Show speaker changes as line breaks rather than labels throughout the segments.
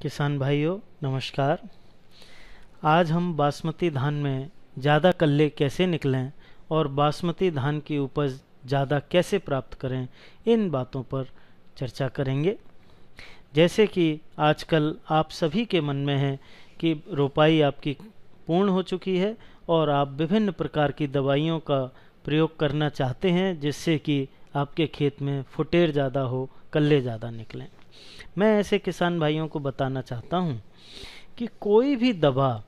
किसान भाइयों नमस्कार। आज हम बासमती धान में ज़्यादा कल्ले कैसे निकलें और बासमती धान की उपज ज़्यादा कैसे प्राप्त करें, इन बातों पर चर्चा करेंगे। जैसे कि आजकल आप सभी के मन में है कि रोपाई आपकी पूर्ण हो चुकी है और आप विभिन्न प्रकार की दवाइयों का प्रयोग करना चाहते हैं जिससे कि आपके खेत में फुटेर ज़्यादा हो, कल्ले ज़्यादा निकलें। मैं ऐसे किसान भाइयों को बताना चाहता हूं कि कोई भी दवा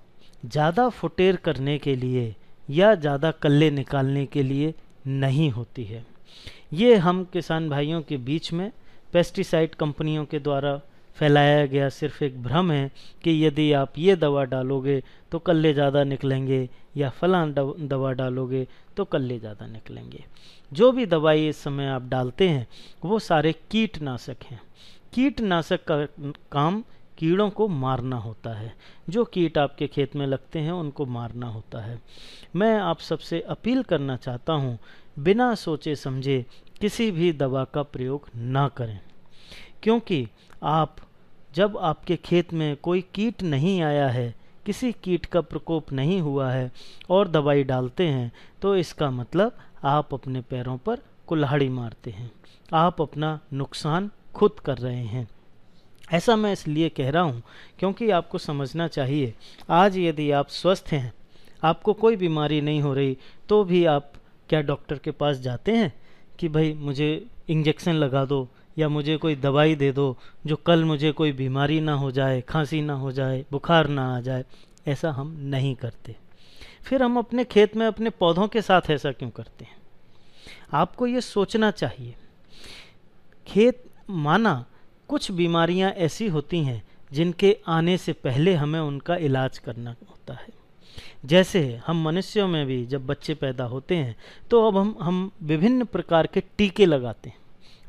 ज़्यादा फुटेर करने के लिए या ज़्यादा कल्ले निकालने के लिए नहीं होती है। ये हम किसान भाइयों के बीच में पेस्टिसाइड कंपनियों के द्वारा फैलाया गया सिर्फ एक भ्रम है कि यदि आप ये दवा डालोगे तो कल्ले ज़्यादा निकलेंगे या फलां दवा डालोगे तो कल्ले ज़्यादा निकलेंगे। जो भी दवाई इस समय आप डालते हैं वो सारे कीटनाशक हैं। कीटनाशक का काम कीड़ों को मारना होता है। जो कीट आपके खेत में लगते हैं उनको मारना होता है। मैं आप सबसे अपील करना चाहता हूँ, बिना सोचे समझे किसी भी दवा का प्रयोग ना करें, क्योंकि जब आपके खेत में कोई कीट नहीं आया है, किसी कीट का प्रकोप नहीं हुआ है और दवाई डालते हैं तो इसका मतलब आप अपने पैरों पर कुल्हाड़ी मारते हैं, आप अपना नुकसान खुद कर रहे हैं। ऐसा मैं इसलिए कह रहा हूँ क्योंकि आपको समझना चाहिए, आज यदि आप स्वस्थ हैं, आपको कोई बीमारी नहीं हो रही, तो भी आप क्या डॉक्टर के पास जाते हैं कि भाई मुझे इंजेक्शन लगा दो या मुझे कोई दवाई दे दो जो कल मुझे कोई बीमारी ना हो जाए, खांसी ना हो जाए, बुखार ना आ जाए। ऐसा हम नहीं करते। फिर हम अपने खेत में अपने पौधों के साथ ऐसा क्यों करते हैं? आपको ये सोचना चाहिए। खेत माना कुछ बीमारियां ऐसी होती हैं जिनके आने से पहले हमें उनका इलाज करना होता है। जैसे हम मनुष्यों में भी जब बच्चे पैदा होते हैं तो अब हम विभिन्न प्रकार के टीके लगाते हैं।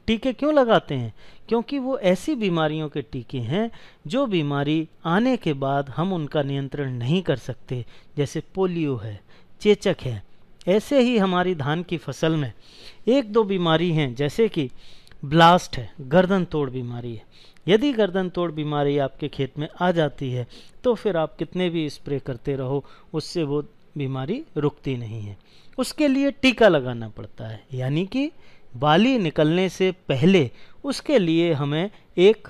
टीके क्यों लगाते हैं? क्योंकि वो ऐसी बीमारियों के टीके हैं जो बीमारी आने के बाद हम उनका नियंत्रण नहीं कर सकते, जैसे पोलियो है, चेचक है। ऐसे ही हमारी धान की फसल में एक दो बीमारी हैं, जैसे कि ब्लास्ट है, गर्दन तोड़ बीमारी है। यदि गर्दन तोड़ बीमारी आपके खेत में आ जाती है तो फिर आप कितने भी स्प्रे करते रहो, उससे वो बीमारी रुकती नहीं है। उसके लिए टीका लगाना पड़ता है, यानी कि बाली निकलने से पहले उसके लिए हमें एक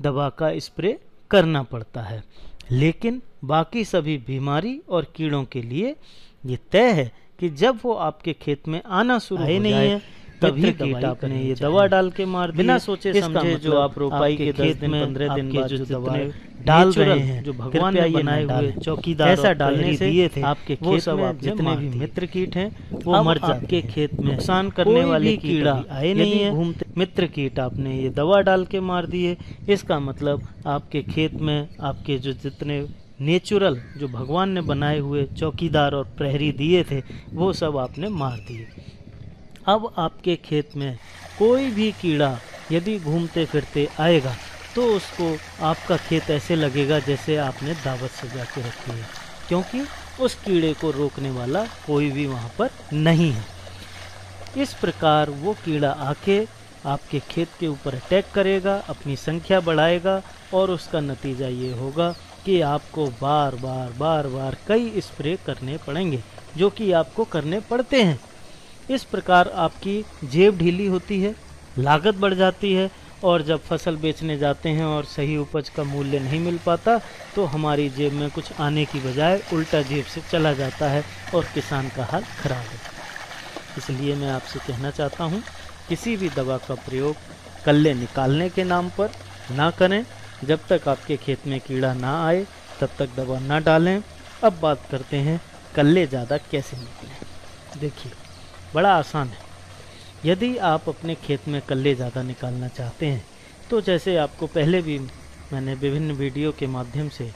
दवा का स्प्रे करना पड़ता है। लेकिन बाकी सभी बीमारी और कीड़ों के लिए ये तय है कि जब वो आपके खेत में आना शुरू हो जाए तभी कीट आपने ये दवा डाल के मार दी, बिना सोचे समझे। जो आप रोपाई के 10 दिन 15 दिन बाद जो दवा डाल रहे हैं, जो भगवान ने बनाए हुए चौकीदार ऐसा डालने से दिए थे, आपके खेत में जितने भी मित्र कीट हैं वो मर जाते। आपके खेत में नुकसान करने वाले कीड़ा आए नहीं है, घूमते मित्र कीट आपने ये दवा डाल के मार दिए। इसका मतलब आपके खेत में आपके जो जितने नेचुरल जो भगवान ने बनाए हुए चौकीदार और प्रहरी दिए थे वो सब आपने मार दिए। अब आपके खेत में कोई भी कीड़ा यदि घूमते फिरते आएगा तो उसको आपका खेत ऐसे लगेगा जैसे आपने दावत सजा के रखी है, क्योंकि उस कीड़े को रोकने वाला कोई भी वहाँ पर नहीं है। इस प्रकार वो कीड़ा आके आपके खेत के ऊपर अटैक करेगा, अपनी संख्या बढ़ाएगा और उसका नतीजा ये होगा कि आपको बार बार कई स्प्रे करने पड़ेंगे, जो कि आपको करने पड़ते हैं। इस प्रकार आपकी जेब ढीली होती है, लागत बढ़ जाती है और जब फसल बेचने जाते हैं और सही उपज का मूल्य नहीं मिल पाता तो हमारी जेब में कुछ आने की बजाय उल्टा जेब से चला जाता है और किसान का हाल खराब है। इसलिए मैं आपसे कहना चाहता हूँ, किसी भी दवा का प्रयोग कल्ले निकालने के नाम पर ना करें। जब तक आपके खेत में कीड़ा ना आए तब तक दवा ना डालें। अब बात करते हैं कल्ले ज़्यादा कैसे निकलें। देखिए, बड़ा आसान है। यदि आप अपने खेत में कल्ले ज़्यादा निकालना चाहते हैं तो जैसे आपको पहले भी मैंने विभिन्न वीडियो के माध्यम से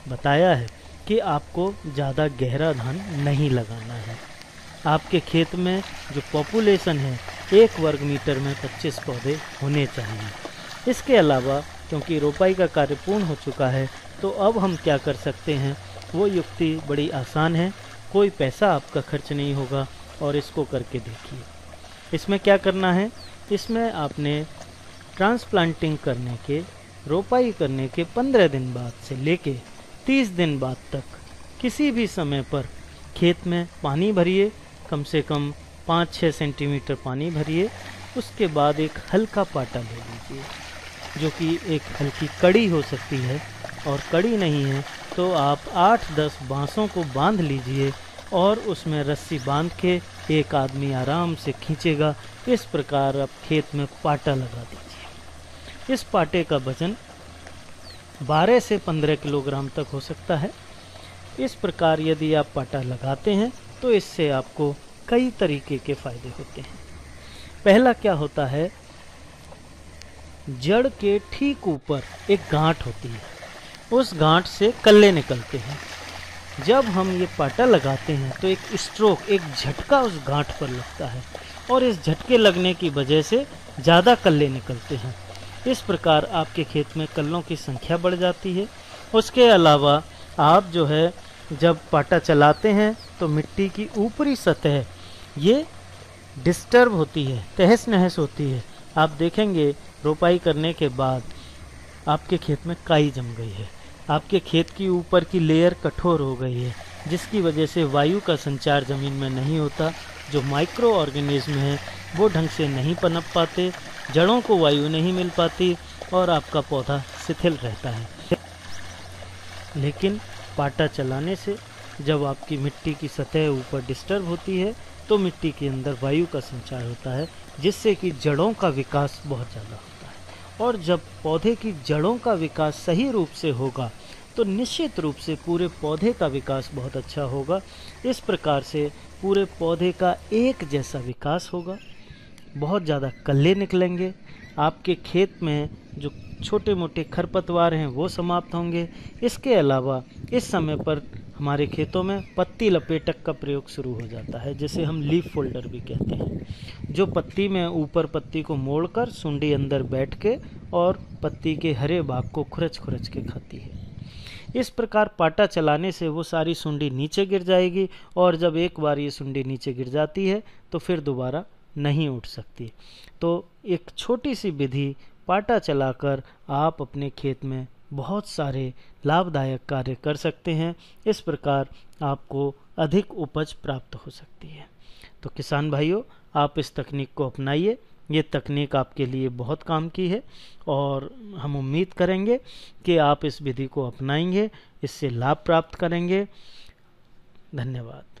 बताया है कि आपको ज़्यादा गहरा धान नहीं लगाना है। आपके खेत में जो पॉपुलेशन है 1 वर्ग मीटर में 25 पौधे होने चाहिए। इसके अलावा क्योंकि रोपाई का कार्य पूर्ण हो चुका है तो अब हम क्या कर सकते हैं, वो युक्ति बड़ी आसान है। कोई पैसा आपका खर्च नहीं होगा और इसको करके देखिए। इसमें क्या करना है, इसमें आपने ट्रांसप्लांटिंग करने के रोपाई करने के 15 दिन बाद से लेके 30 दिन बाद तक किसी भी समय पर खेत में पानी भरिए, कम से कम 5-6 सेंटीमीटर पानी भरिए। उसके बाद एक हल्का पाटा ले लीजिए, जो कि एक हल्की कड़ी हो सकती है, और कड़ी नहीं है तो आप 8-10 बांसों को बांध लीजिए और उसमें रस्सी बांध के एक आदमी आराम से खींचेगा। इस प्रकार आप खेत में पाटा लगा दीजिए। इस पाटे का वजन 12 से 15 किलोग्राम तक हो सकता है। इस प्रकार यदि आप पाटा लगाते हैं तो इससे आपको कई तरीके के फायदे होते हैं। पहला क्या होता है, जड़ के ठीक ऊपर एक गांठ होती है, उस गांठ से कल्ले निकलते हैं। जब हम ये पाटा लगाते हैं तो एक स्ट्रोक, एक झटका उस गांठ पर लगता है और इस झटके लगने की वजह से ज़्यादा कल्ले निकलते हैं। इस प्रकार आपके खेत में कल्लों की संख्या बढ़ जाती है। उसके अलावा आप जो है जब पाटा चलाते हैं तो मिट्टी की ऊपरी सतह ये डिस्टर्ब होती है, तहस नहस होती है। आप देखेंगे रोपाई करने के बाद आपके खेत में काई जम गई है, आपके खेत की ऊपर की लेयर कठोर हो गई है, जिसकी वजह से वायु का संचार ज़मीन में नहीं होता। जो माइक्रो ऑर्गेनिज्म है वो ढंग से नहीं पनप पाते, जड़ों को वायु नहीं मिल पाती और आपका पौधा शिथिल रहता है। लेकिन पाटा चलाने से जब आपकी मिट्टी की सतह ऊपर डिस्टर्ब होती है तो मिट्टी के अंदर वायु का संचार होता है, जिससे कि जड़ों का विकास बहुत ज़्यादा होता है। और जब पौधे की जड़ों का विकास सही रूप से होगा तो निश्चित रूप से पूरे पौधे का विकास बहुत अच्छा होगा। इस प्रकार से पूरे पौधे का एक जैसा विकास होगा, बहुत ज़्यादा कल्ले निकलेंगे, आपके खेत में जो छोटे मोटे खरपतवार हैं वो समाप्त होंगे। इसके अलावा इस समय पर हमारे खेतों में पत्ती लपेटक का प्रयोग शुरू हो जाता है, जिसे हम लीफ फोल्डर भी कहते हैं, जो पत्ती में ऊपर पत्ती को मोड़कर सुंडी अंदर बैठ के और पत्ती के हरे भाग को खुरच खुरच के खाती है। इस प्रकार पाटा चलाने से वो सारी सुंडी नीचे गिर जाएगी और जब एक बार ये सुंडी नीचे गिर जाती है तो फिर दोबारा नहीं उठ सकती। तो एक छोटी सी विधि पाटा चलाकर आप अपने खेत में बहुत सारे लाभदायक कार्य कर सकते हैं। इस प्रकार आपको अधिक उपज प्राप्त हो सकती है। तो किसान भाइयों, आप इस तकनीक को अपनाइए। ये तकनीक आपके लिए बहुत काम की है और हम उम्मीद करेंगे कि आप इस विधि को अपनाएंगे, इससे लाभ प्राप्त करेंगे। धन्यवाद।